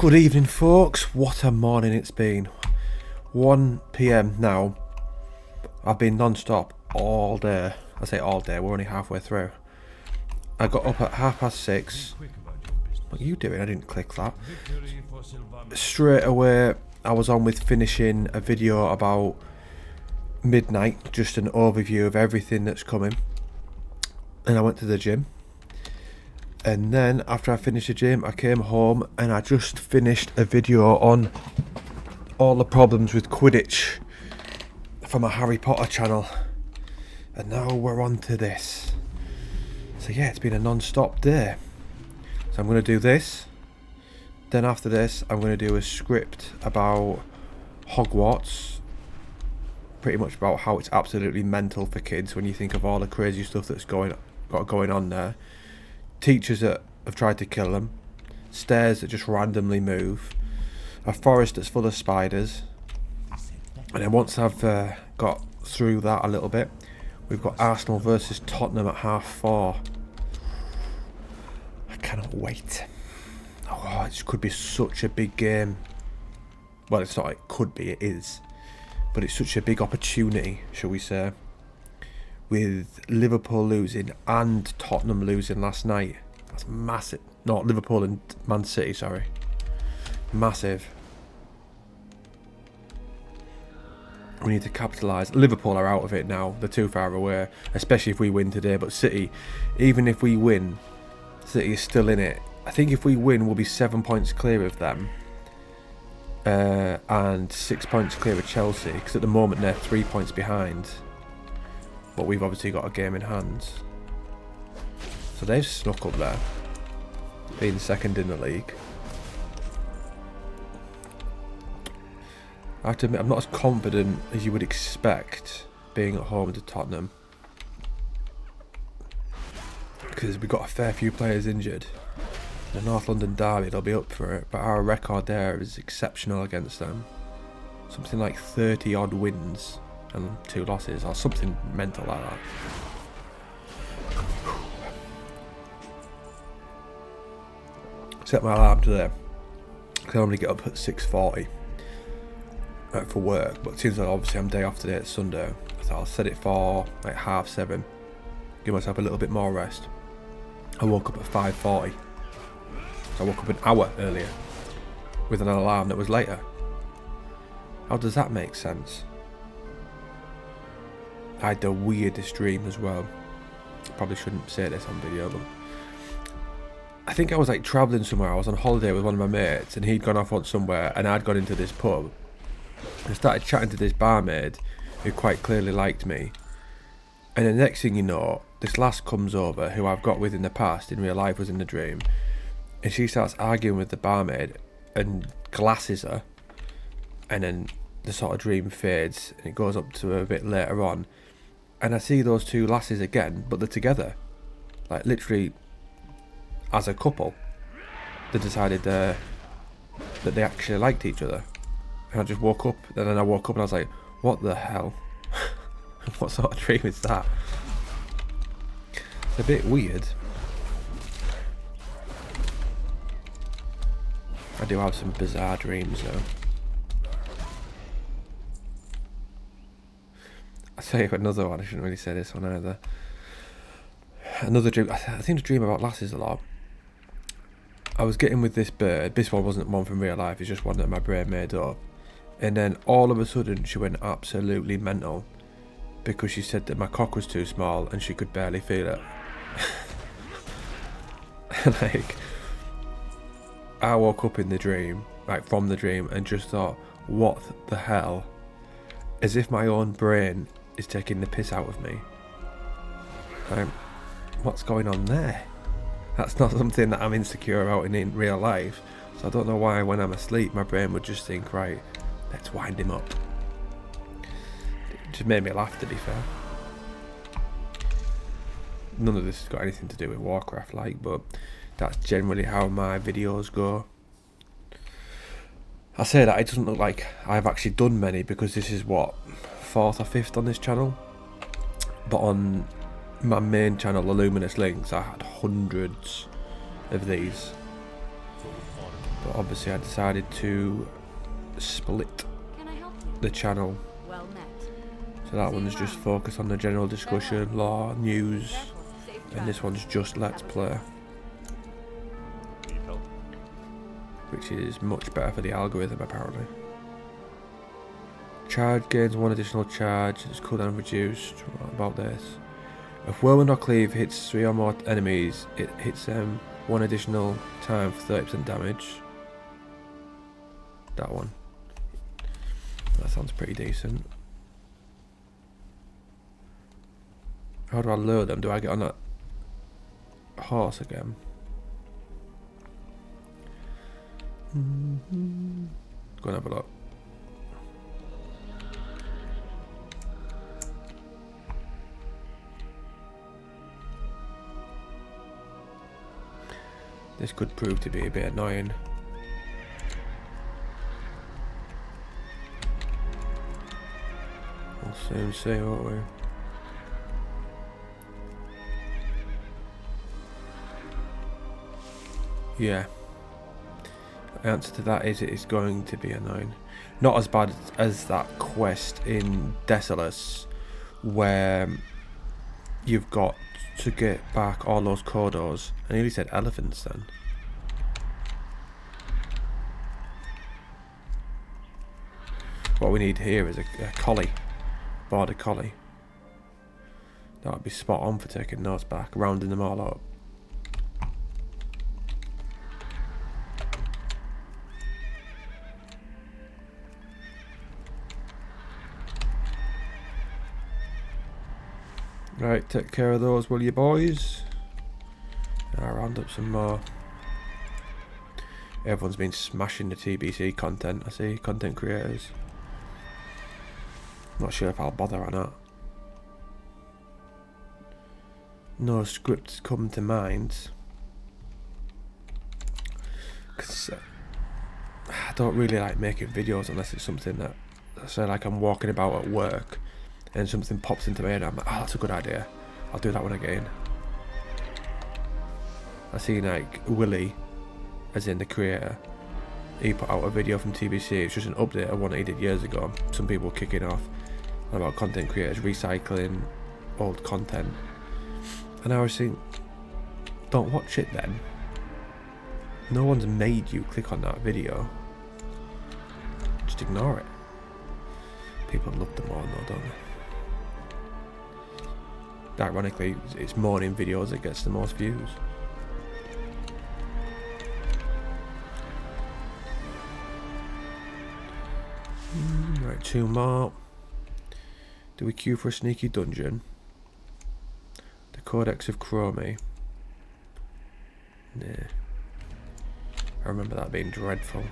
Good evening, folks. What a morning it's been. 1 PM now. I've been non-stop all day. I say all day, we're only halfway through. I got up at 6:30. What are you doing? I didn't click that. Straight away, I was on with finishing a video about midnight, just an overview of everything that's coming. And I went to the gym. And then after I finished the gym, I came home and I just finished a video on all the problems with Quidditch for my Harry Potter channel. And now we're on to this. So yeah, it's been a non-stop day. So I'm going to do this. Then after this, I'm going to do a script about Hogwarts. Pretty much about how it's absolutely mental for kids when you think of all the crazy stuff that's going on there. Teachers that have tried to kill them, stairs that just randomly move, a forest that's full of spiders, and then once I've got through that a little bit, we've got Arsenal versus Tottenham at 4:30. I cannot wait. Oh, it could be such a big game. Well, it's not, it could be, it is. But it's such a big opportunity, shall we say. With Liverpool losing and Tottenham losing last night. That's massive. Not Liverpool and Man City, sorry. Massive. We need to capitalise. Liverpool are out of it now. They're too far away. Especially if we win today. But City, even if we win, City is still in it. I think if we win, we'll be 7 points clear of them. And 6 points clear of Chelsea. Because at the moment they're 3 points behind. But we've obviously got a game in hand. So they've snuck up there, being second in the league. I have to admit, I'm not as confident as you would expect being at home to Tottenham. Because we've got a fair few players injured. The North London derby, they'll be up for it. But our record there is exceptional against them. Something like 30 odd wins and 2 losses, or something mental like that. Set my alarm today. I normally get up at 6:40 for work, but since obviously I'm day off today, it's Sunday, I thought I'll set it for like 7:30. Give myself a little bit more rest. I woke up at 5:40. So I woke up an hour earlier with an alarm that was later. How does that make sense? I had the weirdest dream as well. Probably shouldn't say this on video, but I think I was like travelling somewhere. I was on holiday with one of my mates and he'd gone off on somewhere and I'd gone into this pub and started chatting to this barmaid who quite clearly liked me. And the next thing you know, this lass comes over who I've got with in the past, in real life was in the dream, and she starts arguing with the barmaid and glasses her, and then the sort of dream fades and it goes up to a bit later on. And I see those two lasses again, but they're together. Like, literally, as a couple. They decided that they actually liked each other. And I just woke up, and then I woke up and I was like, what the hell? What sort of dream is that? It's a bit weird. I do have some bizarre dreams, though. I'll tell you another one. I shouldn't really say this one either. Another dream. I seem to dream about lasses a lot. I was getting with this bird. This one wasn't one from real life. It's just one that my brain made up. And then all of a sudden she went absolutely mental because she said that my cock was too small and she could barely feel it. Like, I woke up in the dream, like from the dream, and just thought, what the hell? As if my own brain is taking the piss out of me. Like, what's going on there? That's not something that I'm insecure about in real life. So I don't know why when I'm asleep my brain would just think, right, let's wind him up. It just made me laugh, to be fair. None of this has got anything to do with Warcraft, like, but that's generally how my videos go. I say that it doesn't look like I've actually done many because this is what, 4th or 5th on this channel. But on my main channel, the Luminous Links, I had hundreds of these. But obviously I decided to split the channel. Well met. So that one's just focused on the general discussion, lore, news, and this one's just Let's Play. Which is much better for the algorithm apparently. Charge gains 1 additional charge, its cooldown reduced. What about this? If Whirlwind or Cleave hits 3 or more enemies, it hits them 1 additional time for 30% damage. That one. That sounds pretty decent. How do I lure them? Do I get on that horse again? Go and have a look. This could prove to be a bit annoying. We'll soon see, won't we? Yeah. The answer to that is it is going to be annoying. Not as bad as that quest in Desolus where you've got to get back all those corridors. I nearly said elephants then. What we need here is a collie. Border collie. That would be spot on for taking those back, rounding them all up. Right, take care of those, will you boys? I'll round up some more. Everyone's been smashing the TBC content, I see, content creators. Not sure if I'll bother or not. No scripts come to mind. Because I don't really like making videos unless it's something that, say like I'm walking about at work and something pops into my head and I'm like, oh, that's a good idea. I'll do that one again. I seen like Willie, as in the creator, he put out a video from TBC. It's just an update of one that he did years ago. Some people were kicking off about content creators recycling old content. And I was saying, don't watch it then. No one's made you click on that video. Just ignore it. People love them all though, don't they? Ironically, it's morning videos that gets the most views. Right, 2 more. Do we queue for a sneaky dungeon? The Codex of Chromie. Nah. I remember that being dreadful.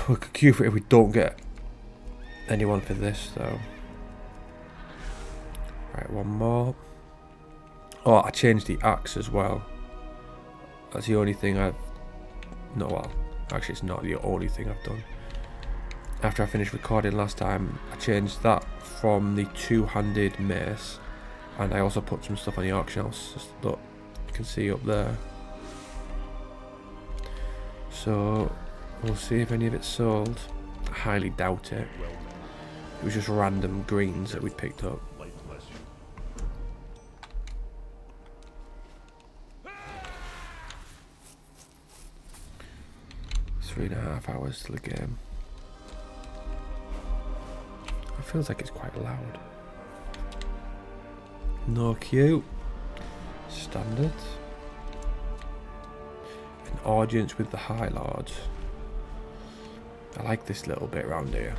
We could queue for it if we don't get anyone for this though. Right, 1 more. Oh, I changed the axe as well. That's the only thing I've... No, well, actually it's not the only thing I've done. After I finished recording last time, I changed that from the 2-handed mace, and I also put some stuff on the auction house. Just look, you can see up there. So we'll see if any of it's sold. I highly doubt it. It was just random greens that we'd picked up. 3.5 hours to the game. It feels like it's quite loud. No queue. Standard. An audience with the High Lord. I like this little bit around here.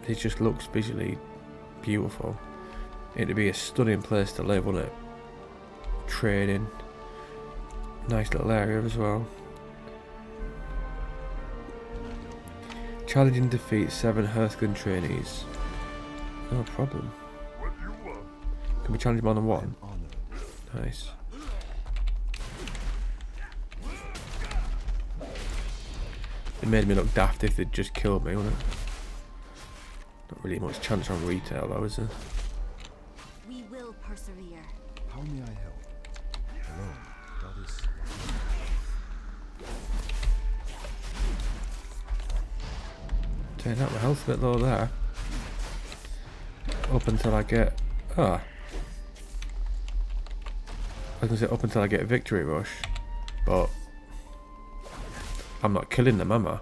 It just looks visually beautiful. It'd be a stunning place to live, wouldn't it? Trading. Nice little area as well. Challenge and defeat 7 Hearthglen trainees. No problem. Can we challenge more than 1? Nice. It made me look daft if they'd just killed me, wouldn't it? Not really much chance on retail though, is there? will persevere. How may I help? Alone, that is. Turn out my health a bit low there. Up until I get... I was going to say up until I get a victory rush. But I'm not killing them, am I?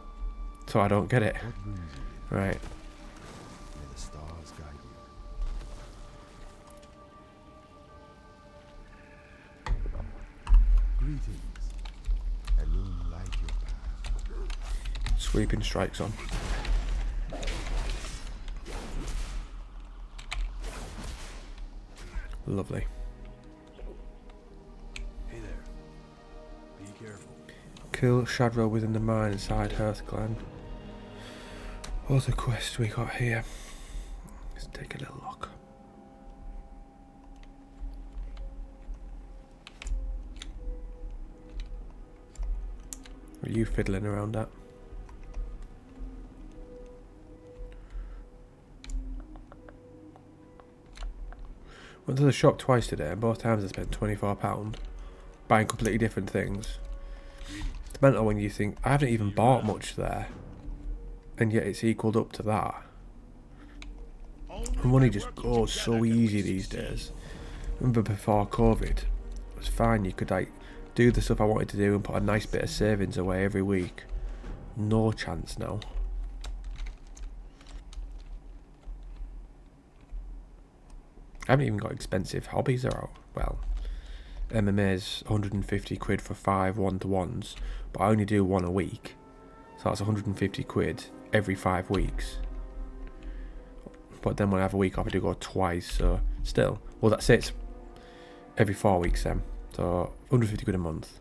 So I don't get it. What brings you? Right. May the stars guide you. Greetings. Alone light your path. Sweeping strikes on. Lovely. Hey there. Be careful. Kill Shadrow within the mine inside Hearthglen. What's the quest we got here? Let's take a little look. What are you fiddling around at? Went to the shop twice today and both times I spent £24 buying completely different things. It's mental when you think, I haven't even bought much there and yet it's equaled up to that. And money just goes so easy these days. Remember before COVID, it was fine, you could like do the stuff I wanted to do and put a nice bit of savings away every week. No chance now. I haven't even got expensive hobbies out. Well, MMA's 150 quid for 5 1-to-1s, but I only do one a week. So that's 150 quid every 5 weeks. But then when I have a week off, I do go twice, so still. Well, that's it. Every 4 weeks then. So 150 quid a month.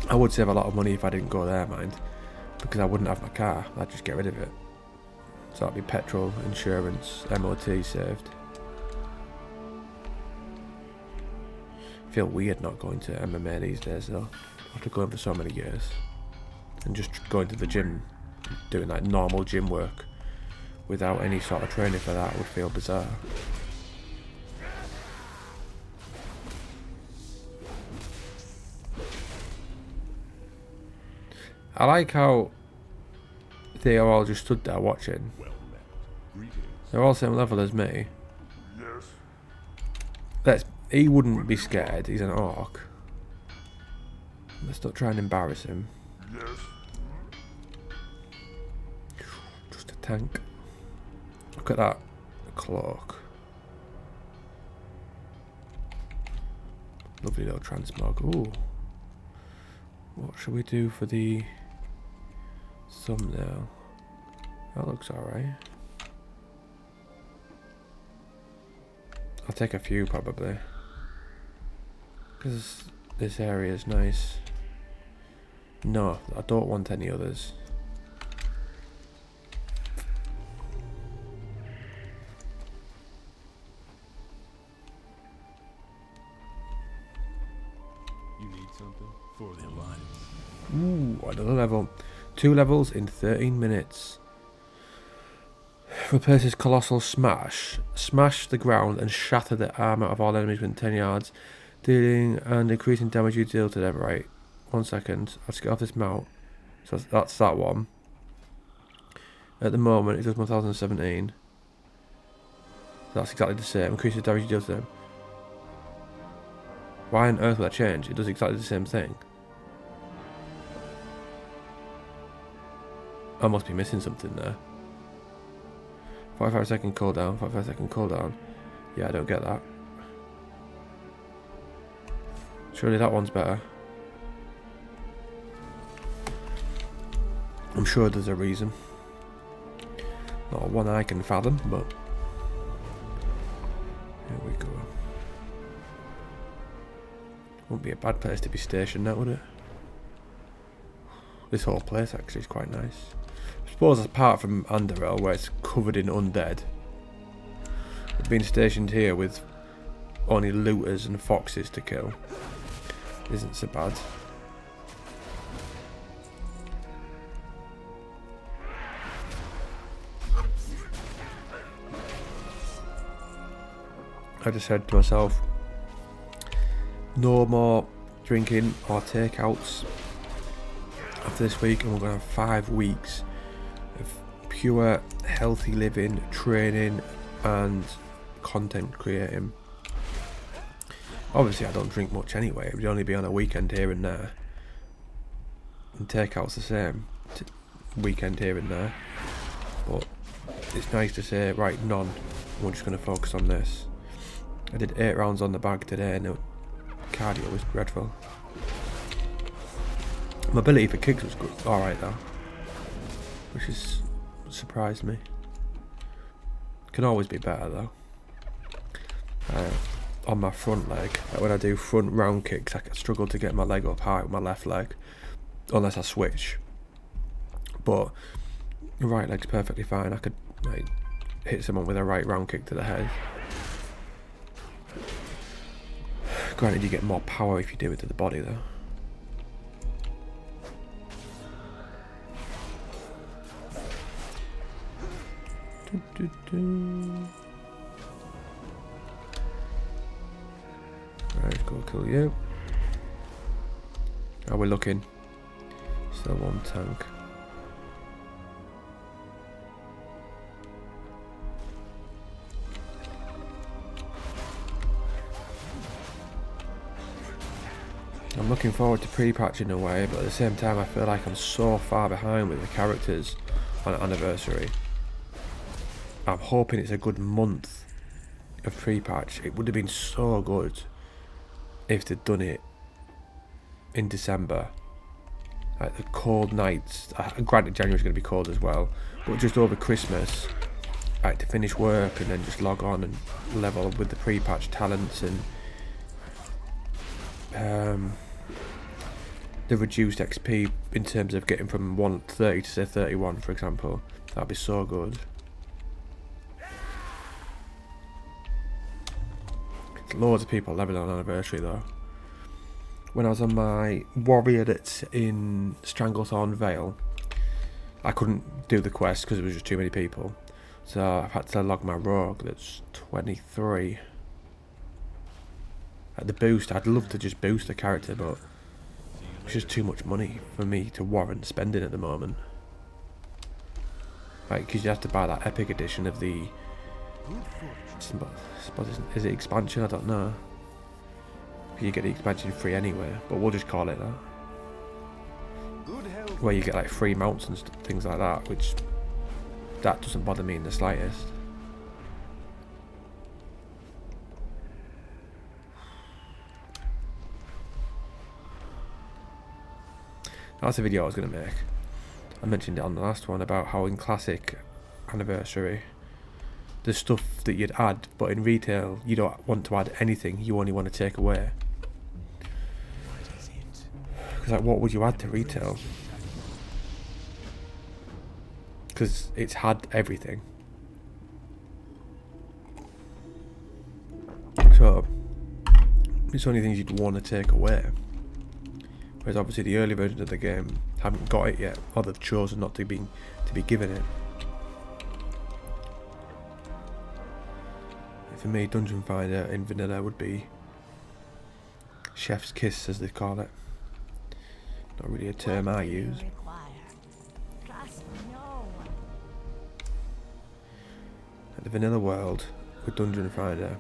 I would save a lot of money if I didn't go there, mind. Because I wouldn't have my car. I'd just get rid of it. So that'd be petrol, insurance, MOT saved. I feel weird not going to MMA these days though. After going for so many years. And just going to the gym, doing like normal gym work without any sort of training for that would feel bizarre. I like how they are all just stood there watching. They're all same level as me. He wouldn't be scared, he's an orc. Let's not try and embarrass him. Just a tank. Look at that cloak. Lovely little transmog. Ooh. What should we do for the thumbnail? That looks alright. I'll take a few probably. Because this area is nice. No, I don't want any others. You need something for the alliance. Ooh, another level. 2 levels in 13 minutes. Replaces Colossal Smash. Smash the ground and shatter the armor of all enemies within 10 yards. Dealing and increasing damage you deal to them. Right. 1 second. Let's get off this mount. So that's that one. At the moment, it does 1017. That's exactly the same. Increases damage you deal to them. Why on earth would that change? It does exactly the same thing. I must be missing something there. 45-second cooldown, 45-second cooldown. Yeah, I don't get that. Surely that one's better. I'm sure there's a reason. Not one I can fathom, but here we go. Wouldn't be a bad place to be stationed at, would it? This whole place actually is quite nice. I suppose apart from Underel, where it's covered in undead, being stationed here with only looters and foxes to kill isn't so bad. I just said to myself, no more drinking or takeouts after this week, and we're going to have 5 weeks of pure healthy living, training and content creating. Obviously I don't drink much anyway, it would only be on a weekend here and there, and takeout's the same, weekend here and there, but it's nice to say, right, none, we're just going to focus on this. I did 8 rounds on the bag today and cardio was dreadful. Mobility for kicks was good, alright though, which is surprised me. Can always be better though. On my front leg, like when I do front round kicks, I struggle to get my leg up high with my left leg unless I switch. But the right leg's perfectly fine. I could like hit someone with a right round kick to the head. Granted, you get more power if you do it to the body though. Right, go kill you. How are we looking? Still 1 tank. I'm looking forward to pre-patch in a way, but at the same time I feel like I'm so far behind with the characters on Anniversary. I'm hoping it's a good month of pre-patch. It would have been so good if they'd done it in December, like the cold nights. Granted, January's going to be cold as well, but just over Christmas, like to finish work and then just log on and level with the pre-patch talents and the reduced XP in terms of getting from 130 to say 31, for example. That'd be so good. Loads of people leveling on Anniversary though. When I was on my warrior that's in Stranglethorn Vale, I couldn't do the quest because there was just too many people, so I've had to log my rogue that's 23. At the boost, I'd love to just boost the character, but it's just too much money for me to warrant spending at the moment. Like, because you have to buy that epic edition of the, is it expansion? I don't know. You get the expansion free anyway, but we'll just call it that. Where you get like free mounts and things like that, which that doesn't bother me in the slightest. That's a video I was going to make. I mentioned it on the last one about how in Classic Anniversary there's stuff that you'd add, but in retail you don't want to add anything, you only want to take away. Because like, what would you add to retail? Because it's had everything. So it's only things you'd want to take away. Whereas obviously the early versions of the game haven't got it yet, or they've chosen not to be given it. For me, Dungeon Finder in vanilla would be Chef's Kiss, as they call it. Not really a term I use. At the vanilla world with Dungeon Finder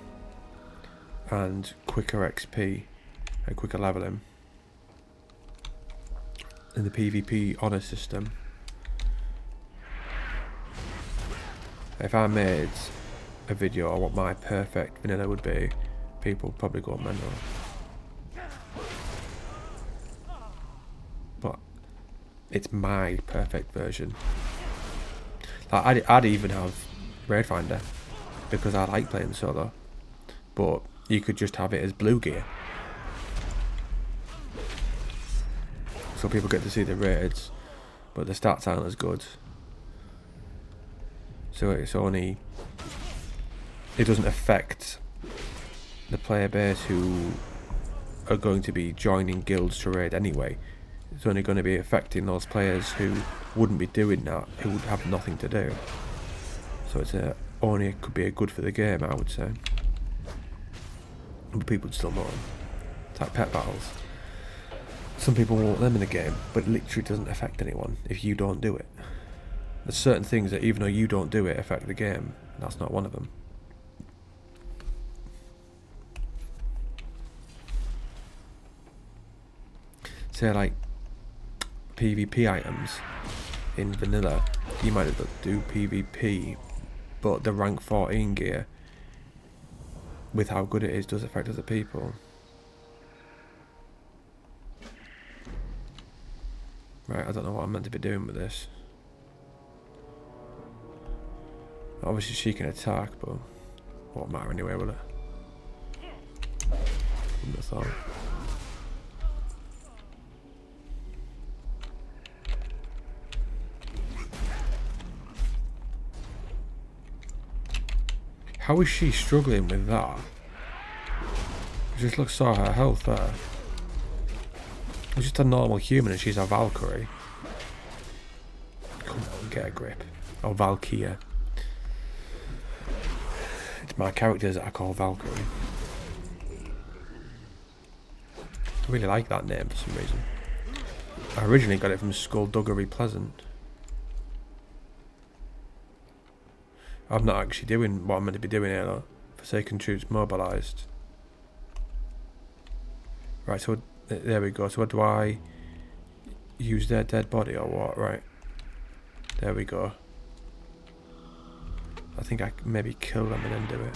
and quicker XP and quicker leveling, in the PvP honor system, if I made a video on what my perfect vanilla would be, people would probably go mental. But it's my perfect version. Like, I'd even have Raid Finder because I like playing solo, but you could just have it as blue gear, so people get to see the raids, but the stats aren't as good. So it's only, it doesn't affect the player base who are going to be joining guilds to raid anyway. It's only going to be affecting those players who wouldn't be doing that, who would have nothing to do. So it's only could be a good for the game, I would say. but people would still know them. It's like pet battles. Some people want them in the game, but it literally doesn't affect anyone if you don't do it. There's certain things that even though you don't do it affect the game. That's not one of them. Say like PvP items in vanilla, you might as well do PvP, but the rank 14 gear, with how good it is, does affect other people. Right, I don't know what I'm meant to be doing with this. Obviously she can attack, but won't matter anyway, will it? Wouldn't have thought. How is she struggling with that? Just look, saw her health there. It's just a normal human and she's a Valkyrie. Come on, get a grip. Or Valkyria. It's my characters that I call Valkyrie. I really like that name for some reason. I originally got it from Skullduggery Pleasant. I'm not actually doing what I'm meant to be doing here though. Forsaken troops mobilised. Right, so there we go. So what do I use their dead body or what? Right. There we go. I think I can maybe kill them and then do it.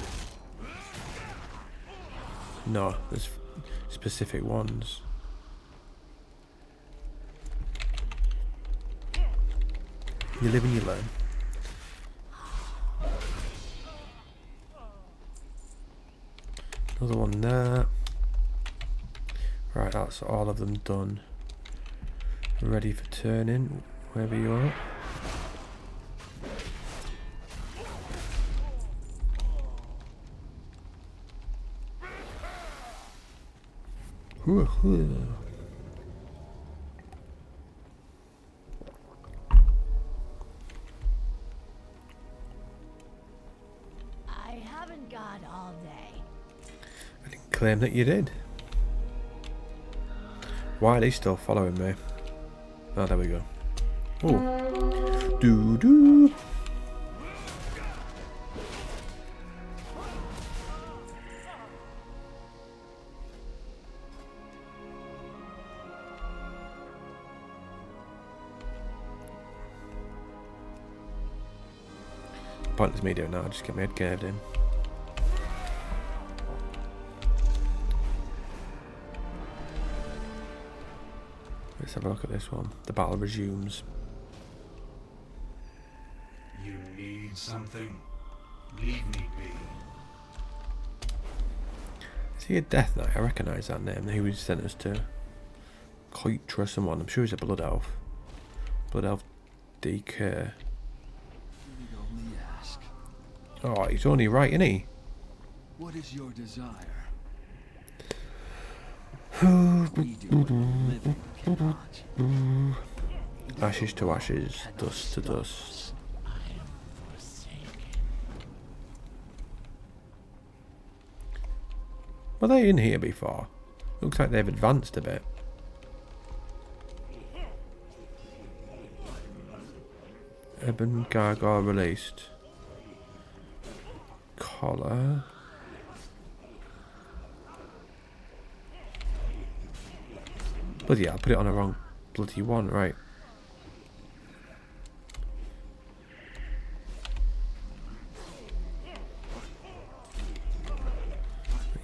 No, there's specific ones. You live and you learn. Another one there. Right, that's all of them done. Ready for turning, wherever you are. I haven't got all day. I didn't claim that you did. Why are they still following me? Oh, there we go. Oh. Doo-doo. Pointless me doing that, I'll just get my head caved in. Let's have a look at this one. The battle resumes. You need something? Leave me be. Is he a Death Knight? I recognise that name. He was sent us to Koitra someone. I'm sure he's a Blood Elf. Blood Elf DK. Oh, he's only right, isn't he? What is your desire? Ashes to ashes, dust to dust. Were they in here before? Looks like they've advanced a bit. Ebon Gargoyle released. Collar. Bloody hell, I put it on the wrong bloody one, right.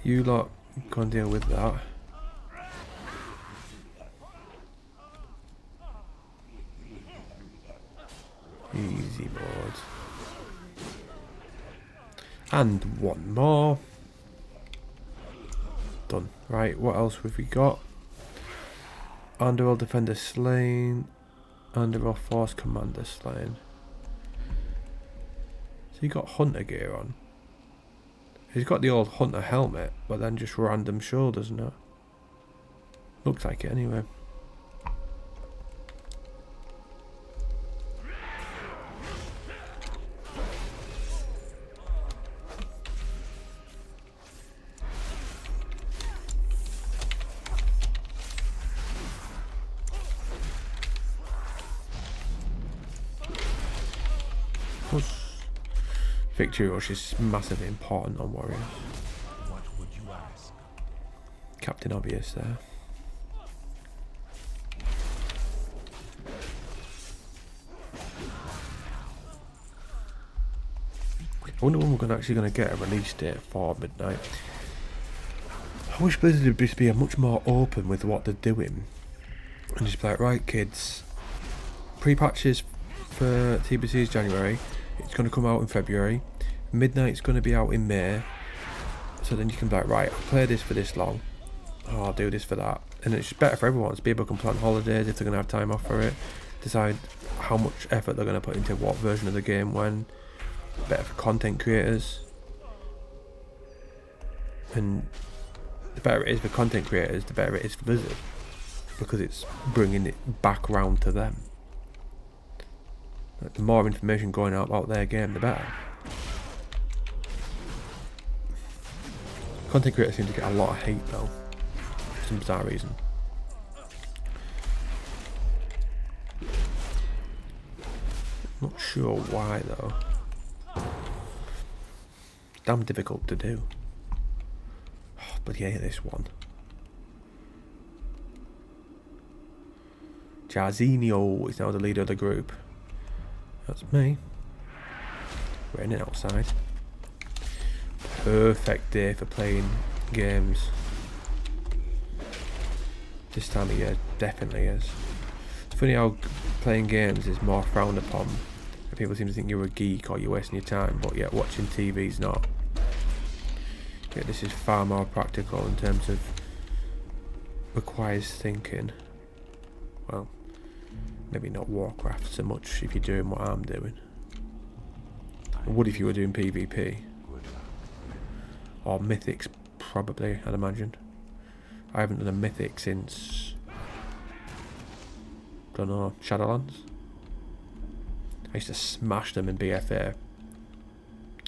You lot can deal with that. Easy mode. And one more. Done. Right, what else have we got? Underworld Defender slain. Underworld Force Commander slain. So he got Hunter gear on. He's got the old Hunter helmet, but then just random shoulders, isn't it? Looks like it anyway. Plus, victory rush is massively important on warriors. What would you ask? Captain Obvious there. I wonder when we're actually going to get a release date for Midnight. I wish Blizzard would just be much more open with what they're doing. And just be like, right kids, pre-patches for TBC's January, it's going to come out in February, Midnight's going to be out in May, so then you can be like, right, I'll play this for this long, oh, I'll do this for that, and it's just better for everyone. So people can plan holidays if they're going to have time off for it, decide how much effort they're going to put into what version of the game when, better for content creators, and the better it is for content creators, the better it is for Blizzard, because it's bringing it back round to them. Like, the more information going out about their game, the better. Content creators seem to get a lot of hate though, for some bizarre reason. Not sure why though. Damn difficult to do. Oh, but yeah, this one. Jarzinho is now the leader of the group. That's me. Raining outside. Perfect day for playing games. This time of year definitely is. It's funny how playing games is more frowned upon. People seem to think you're a geek or you're wasting your time, but yet watching TV's not. Yeah, this is far more practical in terms of requires thinking. Well, maybe not Warcraft so much if you're doing what I'm doing. It would if you were doing PvP. Or Mythics, probably, I'd imagine. I haven't done a Mythic since, don't know, Shadowlands? I used to smash them in BFA.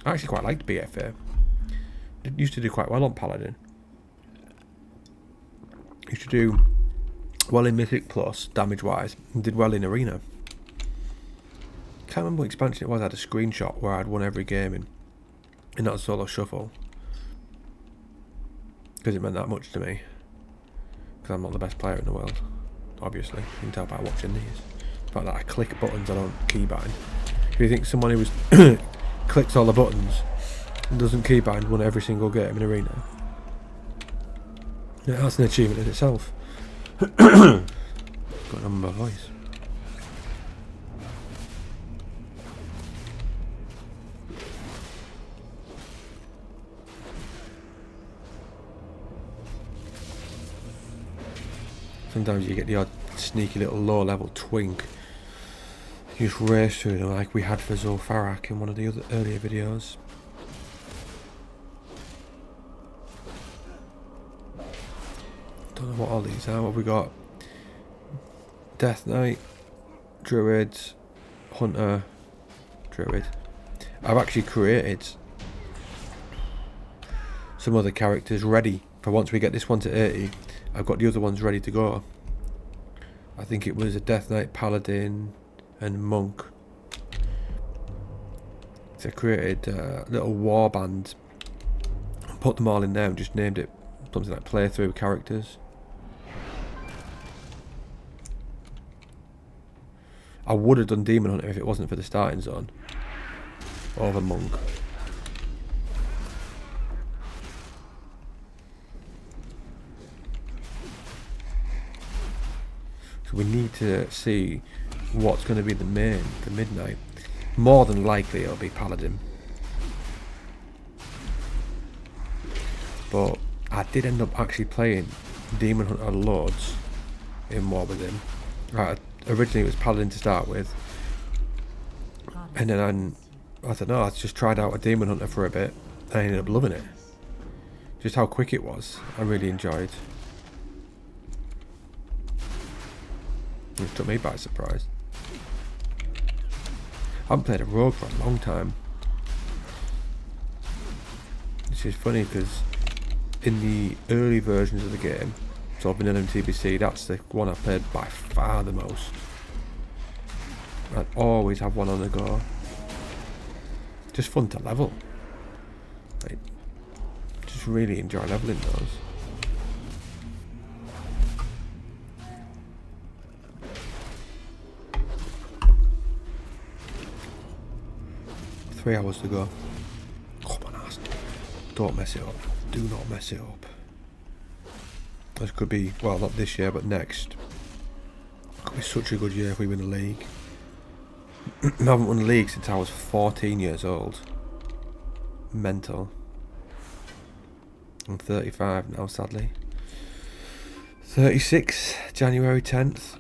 I actually quite liked BFA. It used to do quite well on Paladin. Used to do well in Mythic Plus, damage-wise, and did well in Arena. Can't remember what expansion it was. I had a screenshot where I'd won every game in that solo shuffle. Because it meant that much to me. Because I'm not the best player in the world, obviously. You can tell by watching these. The fact that I click buttons, I don't keybind. If you think someone who clicks all the buttons and doesn't keybind won every single game in Arena, yeah, that's an achievement in itself. Got a number of voice. Sometimes you get the odd sneaky little low level twink. You just race through them like we had for Zul'Farrak in one of the other earlier videos. Don't know what all these are. What have we got? Death Knight, Druid, Hunter, Druid. I've actually created some other characters ready for once we get this one to 80. I've got the other ones ready to go. I think it was a Death Knight, Paladin and Monk. So I created a little war band, put them all in there and just named it something like playthrough characters. I would have done Demon Hunter if it wasn't for the starting zone over Monk. So we need to see what's going to be the Midnight. More than likely it'll be Paladin. But I did end up actually playing Demon Hunter loads in War with him. Originally it was Paladin to start with. And then I don't know, I just tried out a Demon Hunter for a bit. And I ended up loving it. Just how quick it was, I really enjoyed. It took me by surprise. I haven't played a rogue for a long time. Which is funny because in the early versions of the game, so Vanilla and TBC, that's the one I've played by far the most. I'd always have one on the go. just fun to level. Like, just really enjoy leveling those. Three hours to go. Come on, ass. Don't mess it up. Do not mess it up. This could be, well, not this year, but next. Could be such a good year if we win the league. I haven't won the league since I was 14 years old. Mental. I'm 35 now, sadly. 36, January 10th.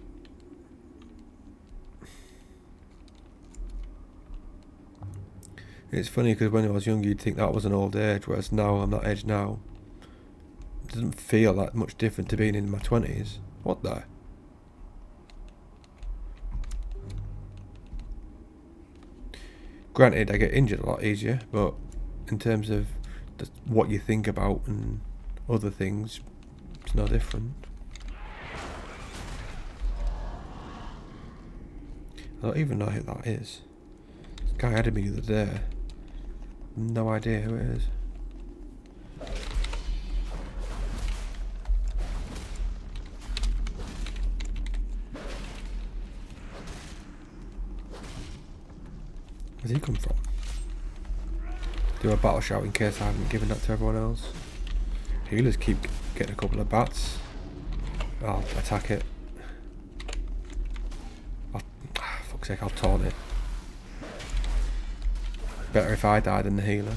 It's funny because when I was young you'd think that was an old age, whereas now I'm that age now. It doesn't feel that much different to being in my 20s. What the? Granted, I get injured a lot easier, but in terms of what you think about and other things, it's no different. I don't even know who that is. This guy added me the other day. No idea who it is. Where's he come from? Do a battle shout in case I haven't given that to everyone else. Healers keep getting a couple of bats. I'll attack it. Fuck's sake, I'll taunt it. Better if I die than the healer.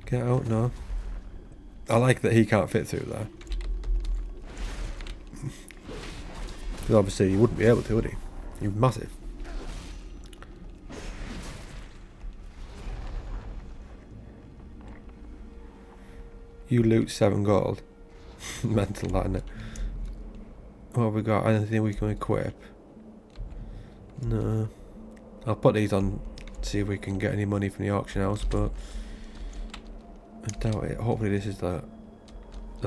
Get out, no. I like that he can't fit through there. Because obviously he wouldn't be able to, would he? He's massive. You loot 7 gold. Mental that, innit? What have we got? Anything we can equip? No. I'll put these on, see if we can get any money from the auction house, but I doubt it. Hopefully this is the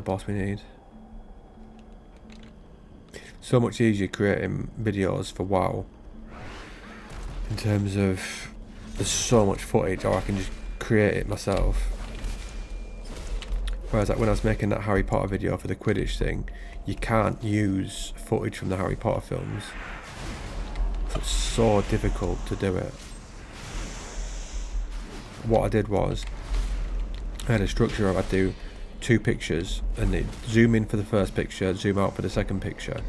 boss we need. So much easier creating videos for WoW. In terms of there's so much footage, or I can just create it myself. Whereas like when I was making that Harry Potter video for the Quidditch thing, you can't use footage from the Harry Potter films. So it's so difficult to do it. What I did was, I had a structure of I'd do 2 pictures and they'd zoom in for the first picture, zoom out for the second picture,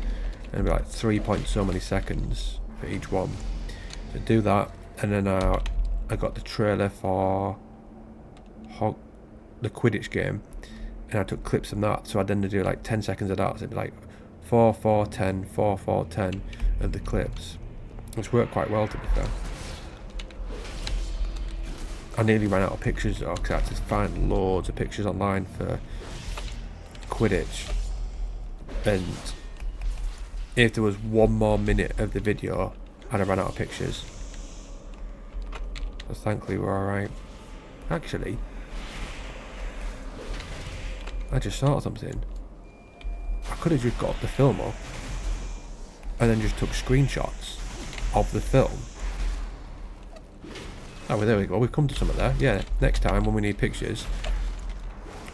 and it'd be like 3 point so many seconds for each one. So I'd do that, and then I got the trailer for the Quidditch game, and I took clips from that, so I'd then do like 10 seconds of that, so it'd be like 4, 4, 10, 4, 4, 10 of the clips, which worked quite well to be fair. I nearly ran out of pictures though, because I had to find loads of pictures online for Quidditch, and if there was 1 more minute of the video I'd have run out of pictures. So thankfully we're alright. Actually, I just thought of something. I could have just got the film up and then just took screenshots of the film. Oh, well, there we go. We've come to something there. Yeah, next time when we need pictures,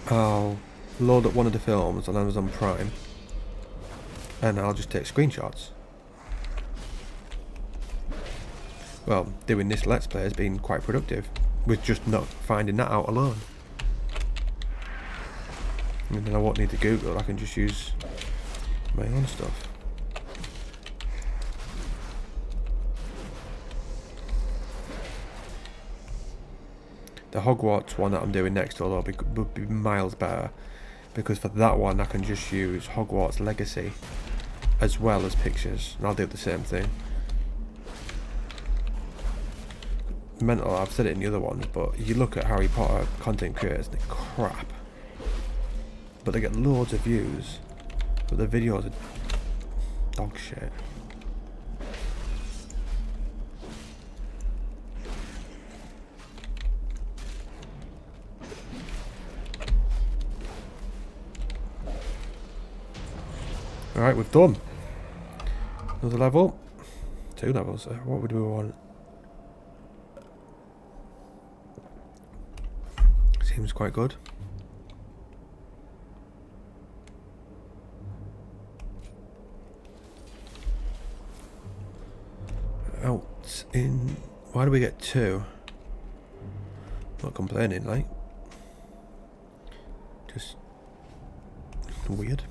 I'll load up one of the films on Amazon Prime and I'll just take screenshots. Well, doing this Let's Play has been quite productive with just not finding that out alone. And then I won't need to Google, I can just use my own stuff. The Hogwarts one that I'm doing next, although would be miles better, because for that one I can just use Hogwarts Legacy as well as pictures, and I'll do the same thing. Mental, I've said it in the other ones, but you look at Harry Potter content creators, they're crap. But they get loads of views, but the videos are Dog shit. Alright, we've done. Another level. 2 levels. What would we want? Seems quite good. Out in... Why do we get 2? Not complaining, like. Just... weird.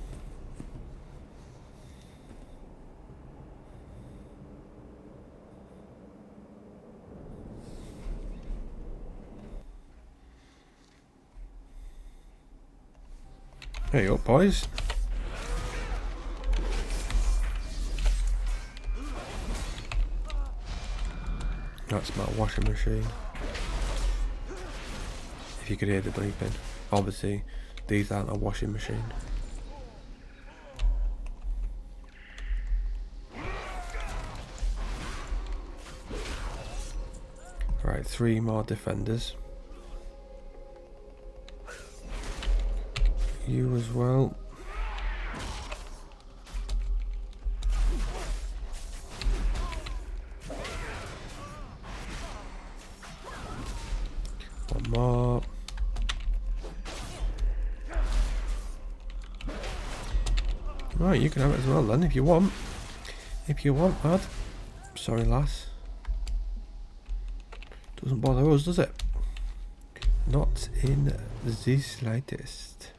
There you go, boys. That's my washing machine. If you could hear the bleeping. Obviously, these aren't a washing machine. Right, 3 more defenders. You as well. One more. Right, you can have it as well then if you want. If you want, lad. Sorry, lass. Doesn't bother us, does it? Not in the slightest.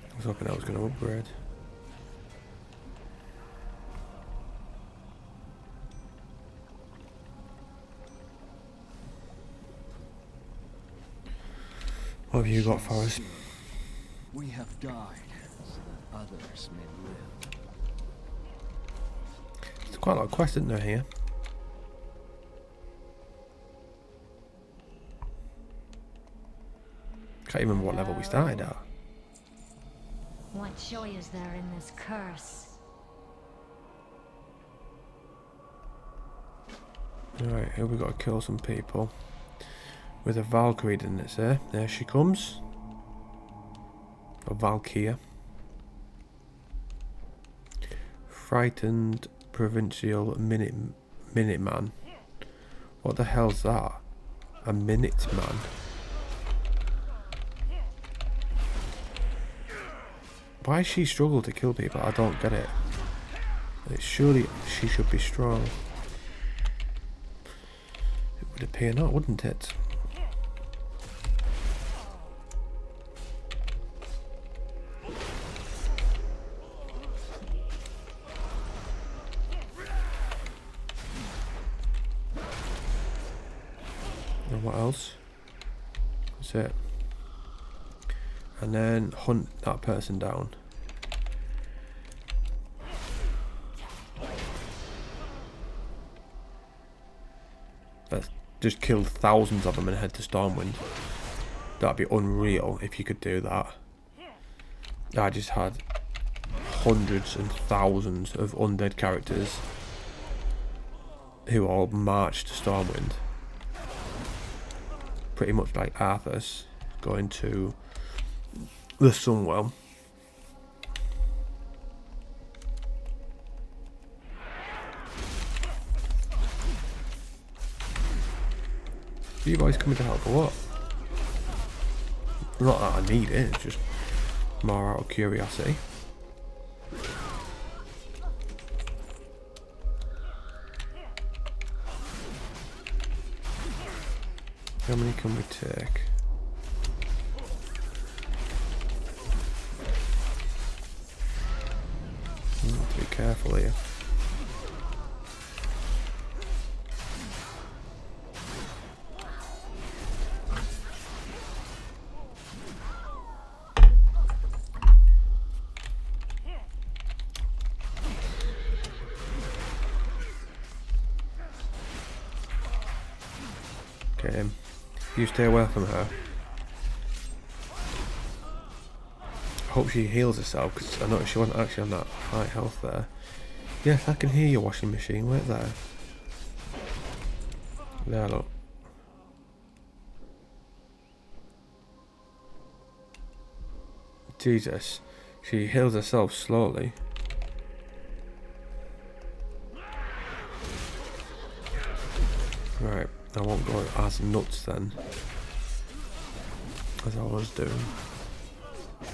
I was hoping I was going to upgrade. What have you got for us? We have died so that others may live. There's quite a lot of quests, isn't there, here? Can't even remember what level we started at. What joy is there in this curse? Right, here we got to kill some people. With a Valkyrie, didn't it say? There she comes. A Valkyria. Frightened provincial Minuteman. What the hell's that? A Minuteman? Why she struggle to kill people? I don't get it. Surely she should be strong. It would appear not, wouldn't it? And what else? That's it. And then hunt that person down. Let's just kill thousands of them and head to Stormwind. That'd be unreal if you could do that. I just had hundreds and thousands of undead characters who all marched to Stormwind. Pretty much like Arthur's going to the Sunwell. Are you guys coming to help or what? Not that I need it, it's just more out of curiosity. How many can we take? Be careful here. Okay, you stay away from her. hope she heals herself, because I noticed she wasn't actually on that high health there. Yes, I can hear your washing machine. Wait there. There, look. Jesus. She heals herself slowly. Right, I won't go as nuts then as I was doing.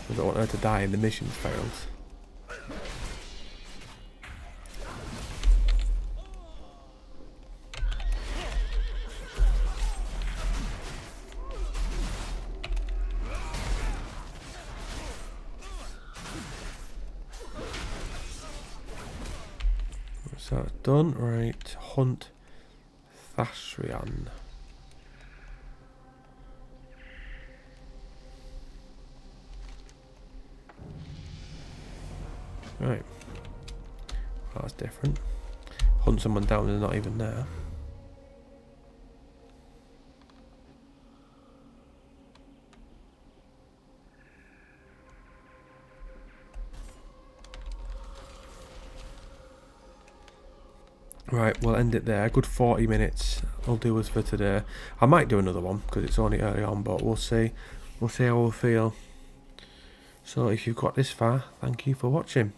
I don't want her to die and the mission fails. So that's done. Right, hunt Thasrian. Right. Well, that's different. Hunt someone down and they're not even there. Right, we'll end it there. A good 40 minutes will do us for today. I might do another one because it's only early on, but we'll see. We'll see how we'll feel. So if you've got this far, thank you for watching.